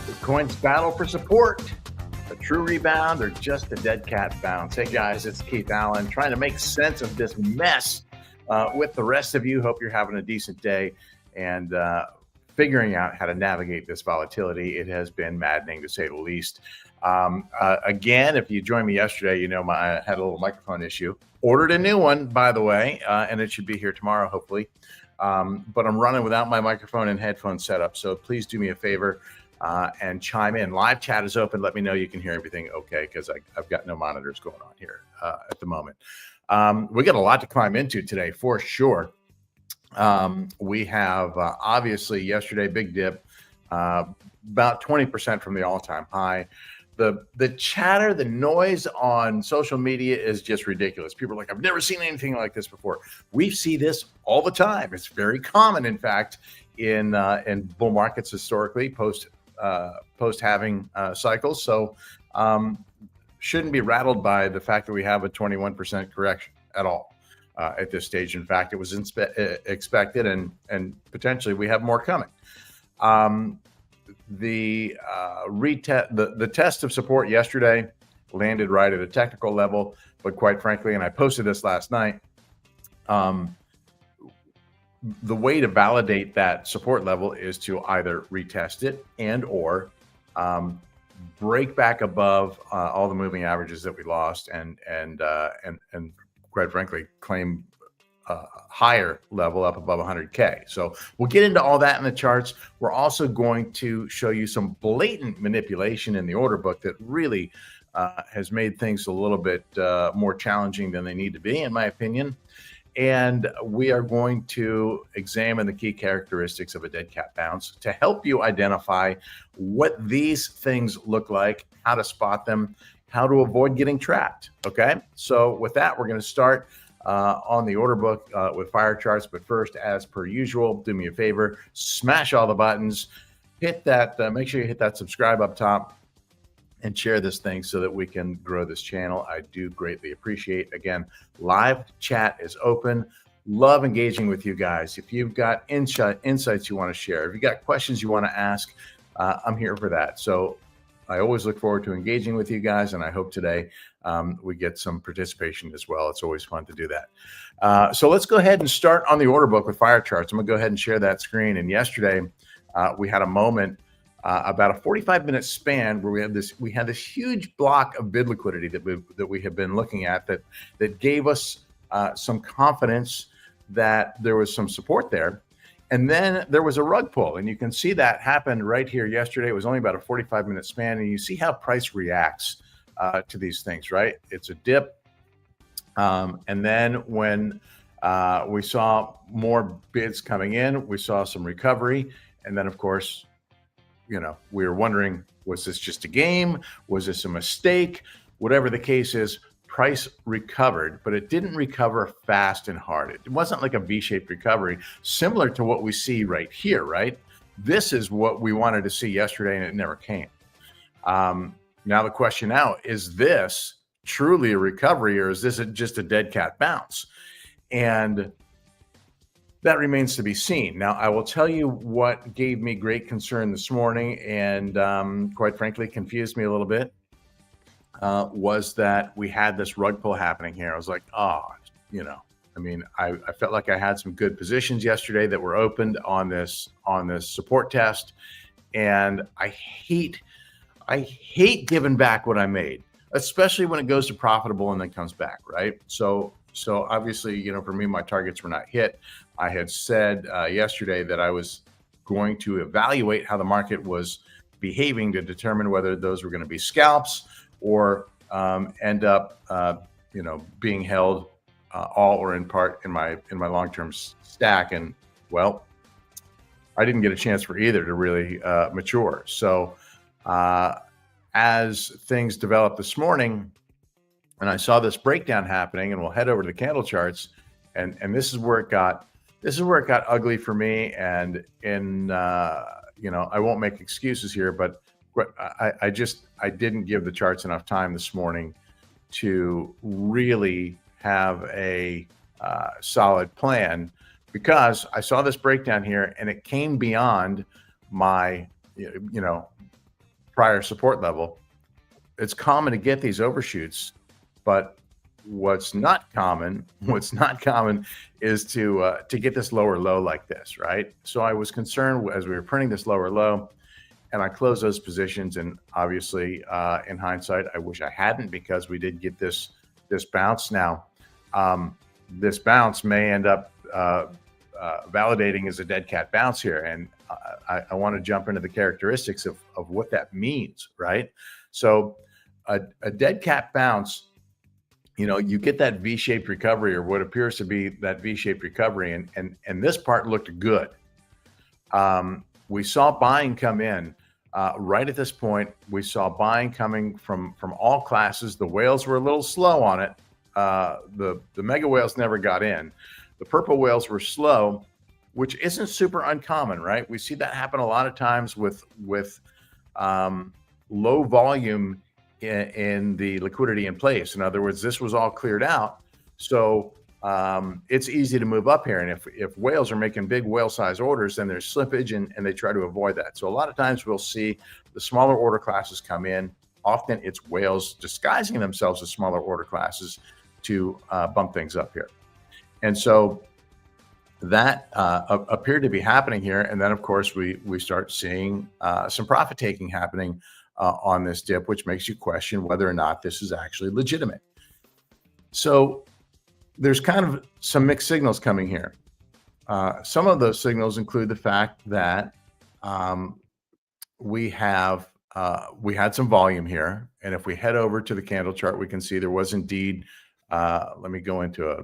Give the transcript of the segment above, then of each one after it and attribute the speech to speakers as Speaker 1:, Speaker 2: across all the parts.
Speaker 1: Bitcoin's battle for support, a true rebound, or just a dead cat bounce. Hey guys, it's Keith Allen trying to make sense of this mess with the rest of you. Hope you're having a decent day and figuring out how to navigate this volatility. It has been maddening to say the least. Again, if you joined me yesterday, you know I had a little microphone issue. Ordered a new one, by the way, and it should be here tomorrow, hopefully. But I'm running without my microphone and headphone setup, so please do me a favor and chime in. Live chat is open. Let me know you can hear everything okay, because I've got no monitors going on here at the moment. We got a lot to climb into today for sure. We have obviously yesterday, big dip, about 20% from the all-time high. The chatter, the noise on social media is just ridiculous. People are like, I've never seen anything like this before. We see this all the time. It's very common, in fact, in bull markets historically, post halving cycles. So shouldn't be rattled by the fact that we have a 21% correction at all at this stage. In fact, it was expected, and potentially we have more coming. The test of support yesterday landed right at a technical level, but quite frankly, and I posted this last night, the way to validate that support level is to either retest it and or break back above all the moving averages that we lost, and quite frankly claim higher level up above 100K. So we'll get into all that in the charts. We're also going to show you some blatant manipulation in the order book that really has made things a little bit more challenging than they need to be, in my opinion. And we are going to examine the key characteristics of a dead cat bounce to help you identify what these things look like, how to spot them, how to avoid getting trapped. Okay, so with that, we're going to start on the order book with fire charts. But first, as per usual, do me a favor, smash all the buttons, hit that, make sure you hit that subscribe up top, and share this thing so that we can grow this channel. I do greatly appreciate. Again, live chat is open. Love engaging with you guys. If you've got insights you want to share, if you got questions you want to ask, I'm here for that. So I always look forward to engaging with you guys, and I hope today we get some participation as well. It's always fun to do that. So let's go ahead and start on the order book with fire charts. I'm gonna go ahead and share that screen. And yesterday we had a moment, about a 45-minute span, where we had this huge block of bid liquidity that we have been looking at that gave us some confidence that there was some support there. And then there was a rug pull, and you can see that happened right here yesterday. It was only about a 45-minute span, and you see how price reacts to these things, right? It's a dip. And then when we saw more bids coming in, we saw some recovery. And then, of course, you know, we were wondering, was this just a game? Was this a mistake? Whatever the case is, price recovered, but it didn't recover fast and hard. It wasn't like a V-shaped recovery, similar to what we see right here, right? This is what we wanted to see yesterday, and it never came. Now the question now, is this truly a recovery, or is this just a dead cat bounce? And that remains to be seen. Now, I will tell you what gave me great concern this morning, and quite frankly, confused me a little bit, was that we had this rug pull happening here. I was like, oh, you know, I mean, I felt like I had some good positions yesterday that were opened on this support test, and I hate giving back what I made, especially when it goes to profitable and then comes back, right? So obviously, you know, for me, my targets were not hit. I had said yesterday that I was going to evaluate how the market was behaving to determine whether those were going to be scalps or end up, you know, being held all or in part in my long-term stack. And well, I didn't get a chance for either to really mature. So as things developed this morning, and I saw this breakdown happening, and we'll head over to the candle charts, and this is where it got ugly for me. And in you know, I won't make excuses here, but I didn't give the charts enough time this morning to really have a solid plan, because I saw this breakdown here and it came beyond my, you know, prior support level, it's common to get these overshoots, but what's not common is to get this lower low like this, right? So I was concerned as we were printing this lower low, and I closed those positions. And obviously, in hindsight, I wish I hadn't, because we did get this bounce. Now, this bounce may end up validating as a dead cat bounce here, and I want to jump into the characteristics of what that means, right? So a dead cat bounce, you get that V-shaped recovery, or what appears to be that V-shaped recovery, and this part looked good. We saw buying come in right at this point. We saw buying coming from all classes. The whales were a little slow on it. The mega whales never got in. The purple whales were slow, which isn't super uncommon, right? We see that happen a lot of times with low volume in the liquidity in place. In other words, this was all cleared out, so it's easy to move up here. And if whales are making big whale size orders, then there's slippage, and they try to avoid that. So a lot of times we'll see the smaller order classes come in. Often it's whales disguising themselves as smaller order classes to bump things up here. And so that appeared to be happening here. And then, of course, we start seeing some profit taking happening on this dip, which makes you question whether or not this is actually legitimate. So there's kind of some mixed signals coming here. Some of those signals include the fact that we had some volume here. And if we head over to the candle chart, we can see there was indeed, let me go into a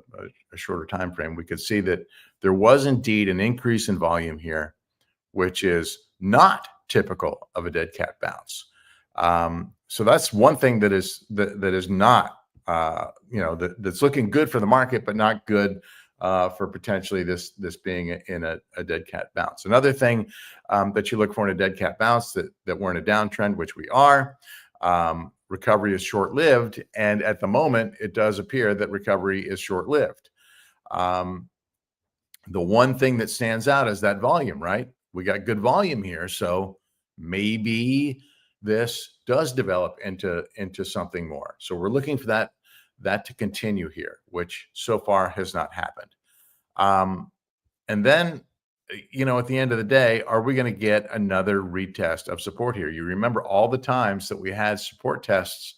Speaker 1: shorter time frame. We could see that there was indeed an increase in volume here, which is not typical of a dead cat bounce. So that's one thing that is not, that's looking good for the market, but not good for potentially this being in a dead cat bounce. Another thing that you look for in a dead cat bounce, that we're in a downtrend, which we are. Recovery is short-lived, and at the moment, it does appear that recovery is short-lived. The one thing that stands out is that volume, right? We got good volume here, so maybe this does develop into something more. So we're looking for that to continue here, which so far has not happened. And then, at the end of the day, are we going to get another retest of support here? You remember all the times that we had support tests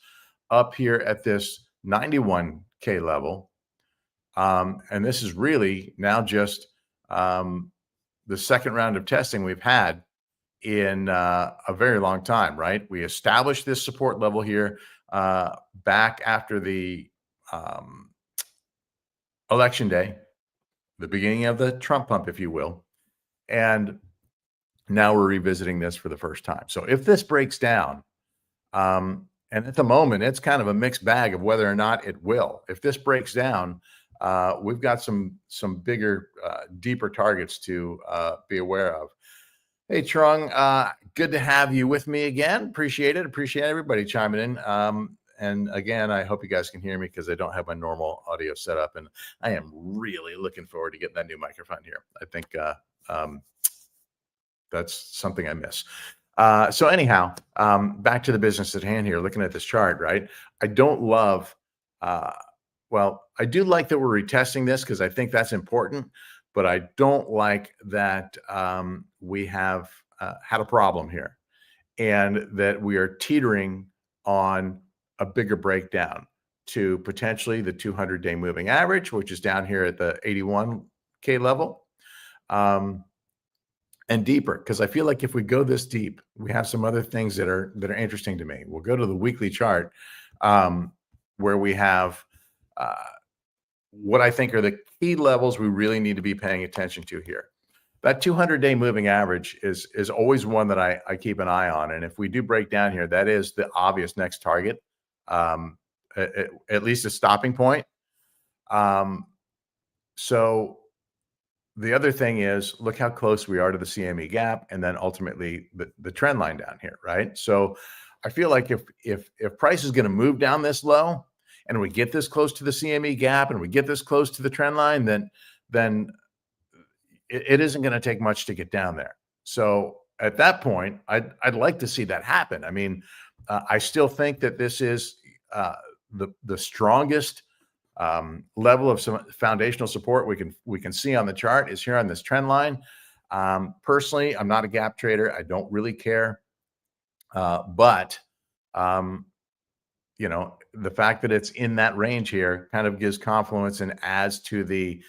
Speaker 1: up here at this 91K level. And this is really now just the second round of testing we've had in a very long time, right? We established this support level here back after the election day, the beginning of the Trump pump, if you will. And now we're revisiting this for the first time. So if this breaks down, and at the moment, it's kind of a mixed bag of whether or not it will. If this breaks down, we've got some bigger, deeper targets to be aware of. Hey, Trung, good to have you with me again. Appreciate it. Appreciate everybody chiming in. And again, I hope you guys can hear me, because I don't have my normal audio set up, and I am really looking forward to getting that new microphone here. I think that's something I miss. So anyhow, back to the business at hand here, looking at this chart, right? I don't love, well, I do like that we're retesting this, because I think that's important, but I don't like that we have had a problem here, and that we are teetering on a bigger breakdown to potentially the 200-day moving average, which is down here at the 81K level, and deeper. Because I feel like if we go this deep, we have some other things that are interesting to me. We'll go to the weekly chart, where we have what I think are the key levels we really need to be paying attention to here. That 200-day moving average is always one that I keep an eye on. And if we do break down here, that is the obvious next target, at least a stopping point. So the other thing is, look how close we are to the CME gap, and then ultimately the trend line down here, right? So I feel like if price is going to move down this low, and we get this close to the CME gap, and we get this close to the trend line, then it isn't going to take much to get down there. So at that point, I'd like to see that happen. I mean, I still think that this is the strongest level of some foundational support we can see on the chart is here on this trend line. Personally, I'm not a gap trader. I don't really care, but um, you know, the fact that it's in that range here kind of gives confluence and adds to the,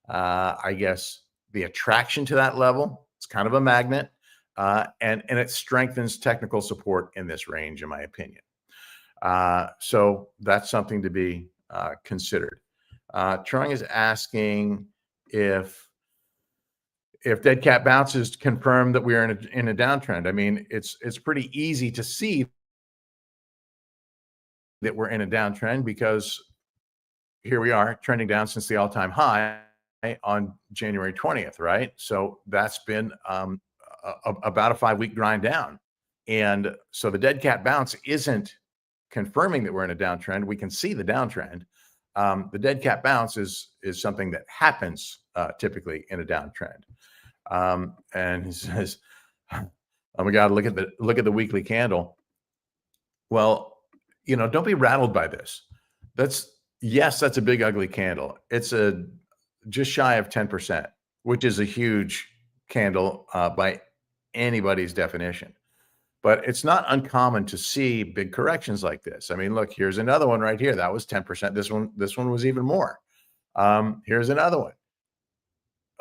Speaker 1: I guess, the attraction to that level. It's kind of a magnet, and it strengthens technical support in this range, in my opinion. So that's something to be considered. Trung is asking if dead cat bounces confirm that we are in a downtrend. I mean, it's pretty easy to see that we're in a downtrend because here we are trending down since the all-time high on January 20th, right? So that's been about a 5-week grind down. And so the dead cat bounce isn't confirming that we're in a downtrend. We can see the downtrend. The dead cat bounce is something that happens typically in a downtrend. And he says, "Oh my God, look at the weekly candle." Well, you know, don't be rattled by this. Yes, that's a big ugly candle. It's just shy of 10%, which is a huge candle by anybody's definition. But it's not uncommon to see big corrections like this. I mean, look, here's another one right here. That was 10%. This one was even more. Here's another one.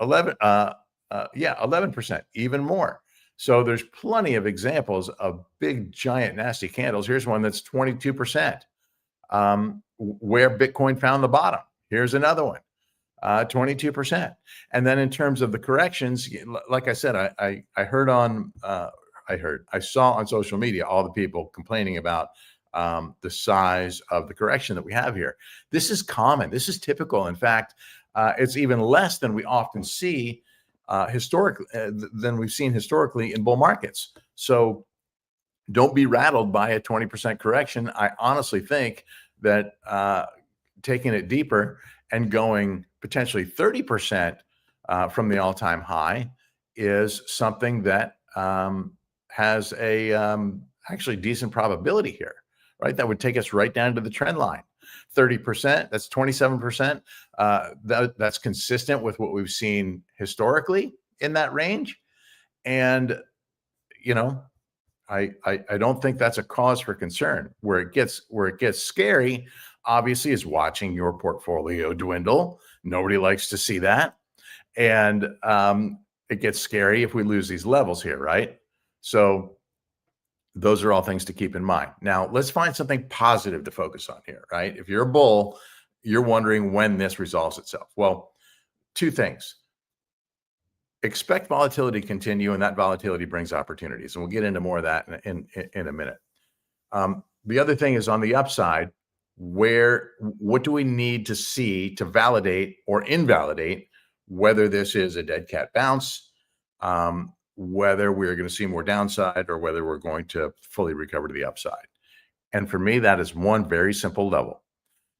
Speaker 1: 11%, even more. So there's plenty of examples of big, giant, nasty candles. Here's one that's 22%, where Bitcoin found the bottom. Here's another one, 22%. And then in terms of the corrections, like I said, I saw on social media all the people complaining about the size of the correction that we have here. This is common. This is typical. In fact, it's even less than we often see historically than we've seen historically in bull markets. So don't be rattled by a 20% correction. I honestly think that taking it deeper and going potentially 30% from the all-time high is something that has a actually decent probability here, right? That would take us right down to the trend line. 30%, that's 27%. That's consistent with what we've seen historically in that range. And, you know, I don't think that's a cause for concern. Where it gets scary, obviously, is watching your portfolio dwindle. Nobody likes to see that. And it gets scary if we lose these levels here, right? So those are all things to keep in mind. Now, let's find something positive to focus on here, right? If you're a bull, you're wondering when this resolves itself. Well, two things. Expect volatility to continue, and that volatility brings opportunities. And we'll get into more of that in a minute. The other thing is on the upside, what do we need to see to validate or invalidate whether this is a dead cat bounce, whether we're going to see more downside, or whether we're going to fully recover to the upside. And for me, that is one very simple level.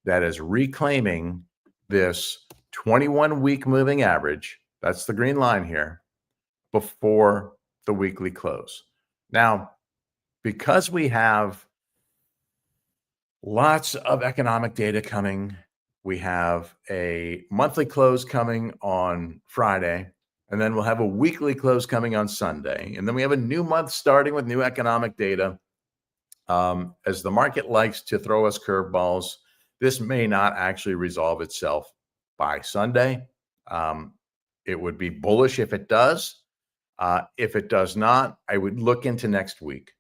Speaker 1: That is reclaiming this 21-week moving average. That's the green line here before the weekly close. Now, because we have lots of economic data coming, we have a monthly close coming on Friday, and then we'll have a weekly close coming on Sunday. And then we have a new month starting with new economic data. As the market likes to throw us curveballs, this may not actually resolve itself by Sunday. It would be bullish if it does. If it does not, I would look into next week.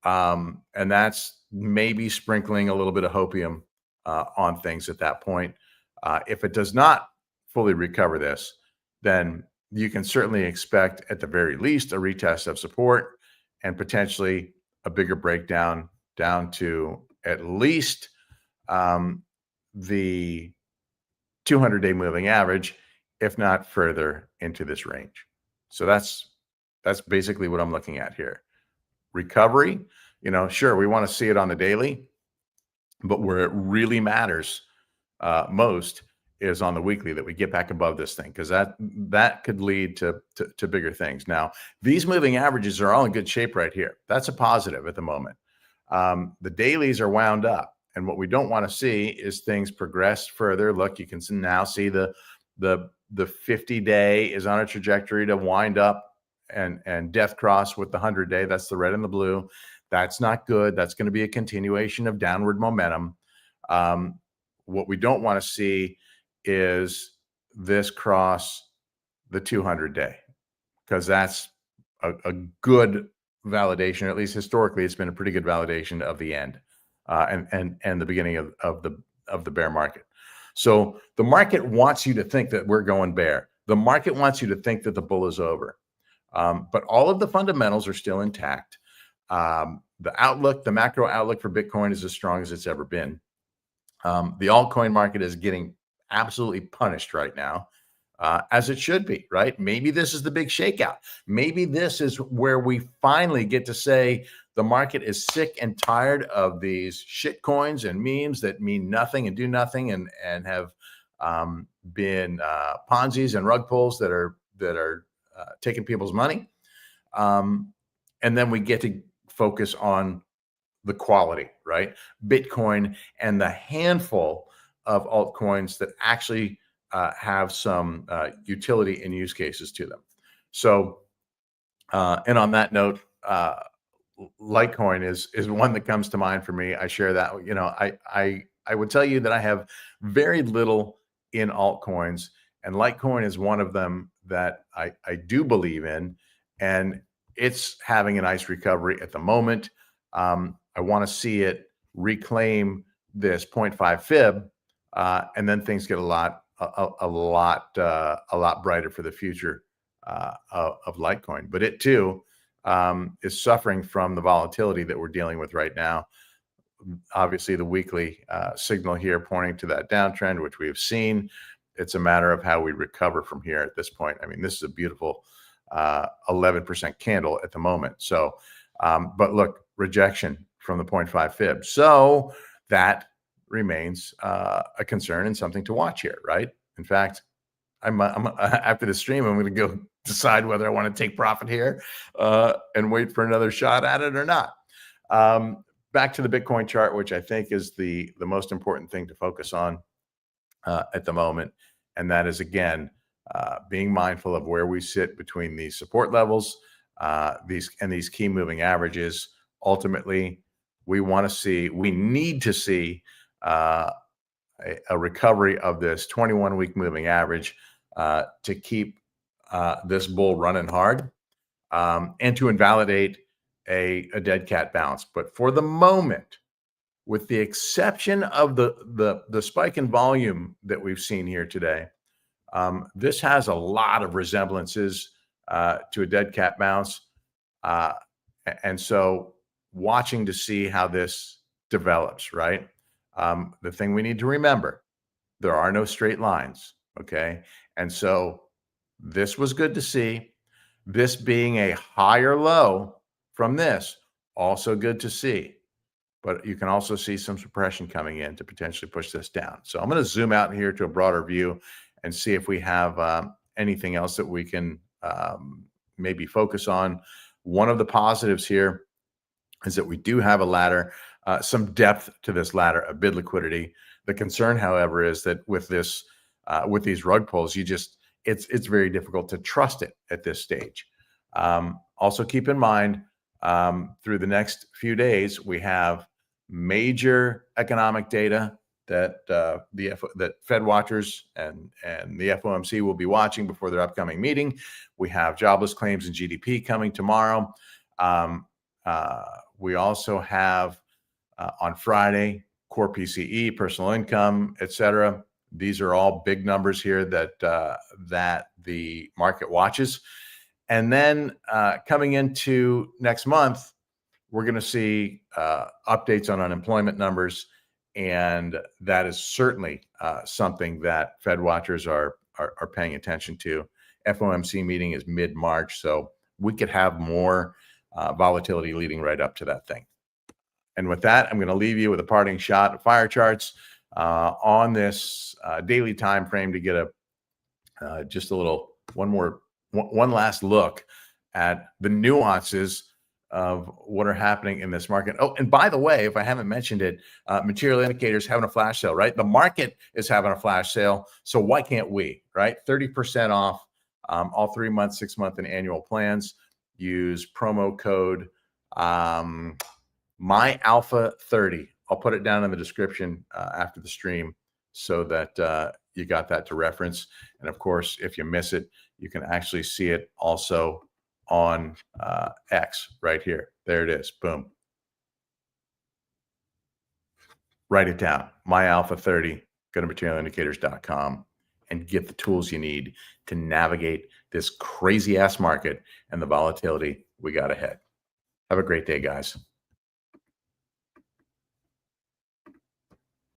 Speaker 1: And that's maybe sprinkling a little bit of hopium on things at that point. If it does not fully recover this, then you can certainly expect at the very least a retest of support and potentially a bigger breakdown down to at least the 200-day moving average, if not further into this range. So that's basically what I'm looking at here. Recovery, you know, sure, we want to see it on the daily, but where it really matters most is on the weekly, that we get back above this thing, because that could lead to bigger things. Now, these moving averages are all in good shape right here. That's a positive at the moment. The dailies are wound up, and what we don't want to see is things progress further. Look, you can now see the 50-day is on a trajectory to wind up and death cross with the 100-day. That's the red and the blue. That's not good. That's going to be a continuation of downward momentum. What we don't want to see is this cross the 200-day, because that's a good validation. At least historically, it's been a pretty good validation of the end and the beginning of the bear market. So the market wants you to think that we're going bear. The market wants you to think that the bull is over. But all of the fundamentals are still intact. The outlook, the macro outlook for Bitcoin is as strong as it's ever been. The altcoin market is getting absolutely punished right now, as it should be, right? Maybe this is the big shakeout. Maybe this is where we finally get to say the market is sick and tired of these shit coins and memes that mean nothing and do nothing and have been Ponzi's and rug pulls that are taking people's money. And then we get to focus on the quality, right? Bitcoin and the handful of altcoins that actually have some utility and use cases to them. So, and on that note, Litecoin is one that comes to mind for me. I share that. You know, I would tell you that I have very little in altcoins, and Litecoin is one of them that I do believe in, and it's having a nice recovery at the moment. I want to see it reclaim this 0.5 fib, and then things get a lot brighter for the future of Litecoin. But it too is suffering from the volatility that we're dealing with right now. Obviously, the weekly signal here pointing to that downtrend, which we have seen. It's a matter of how we recover from here at this point. I mean, this is a beautiful 11% candle at the moment. So, but look, rejection from the 0.5 fib. So that remains a concern and something to watch here, right? In fact, I'm after the stream, I'm going to go decide whether I want to take profit here and wait for another shot at it or not. Back to the Bitcoin chart, which I think is the most important thing to focus on at the moment. And that is, again, being mindful of where we sit between these support levels, these key moving averages. Ultimately, we need to see a recovery of this 21-week moving average to keep this bull running hard and to invalidate a dead cat bounce. But for the moment, with the exception of the spike in volume that we've seen here today, this has a lot of resemblances to a dead cat bounce. And so watching to see how this develops, right? The thing we need to remember, there are no straight lines, okay? And so this was good to see. This being a higher low from this, also good to see. But you can also see some suppression coming in to potentially push this down. So I'm going to zoom out here to a broader view and see if we have anything else that we can maybe focus on. One of the positives here is that we do have a ladder, some depth to this ladder of bid liquidity. The concern, however, is that with this, with these rug pulls, it's very difficult to trust it at this stage. Also keep in mind, through the next few days, we have major economic data that that Fed watchers and the FOMC will be watching before their upcoming meeting. We have jobless claims and GDP coming tomorrow. We also have on Friday core PCE, personal income, et cetera. These are all big numbers here that that the market watches. And then coming into next month, we're going to see updates on unemployment numbers, and that is certainly something that Fed watchers are paying attention to. FOMC meeting is mid-March, so we could have more volatility leading right up to that thing. And with that, I'm going to leave you with a parting shot of fire charts. on this daily time frame to get a just a little one last look at the nuances of what are happening in this market. Oh, and by the way, if I haven't mentioned it, material indicators having a flash sale, right? The market is having a flash sale, so why can't we, right? 30% off all 3 month, 6 month, and annual plans. Use promo code MyAlpha30. I'll put it down in the description after the stream so that you got that to reference. And of course, if you miss it, you can actually see it also on X right here. There it is. Boom. Write it down. MyAlpha30. Go to materialindicators.com and get the tools you need to navigate this crazy ass market and the volatility we got ahead. Have a great day, guys.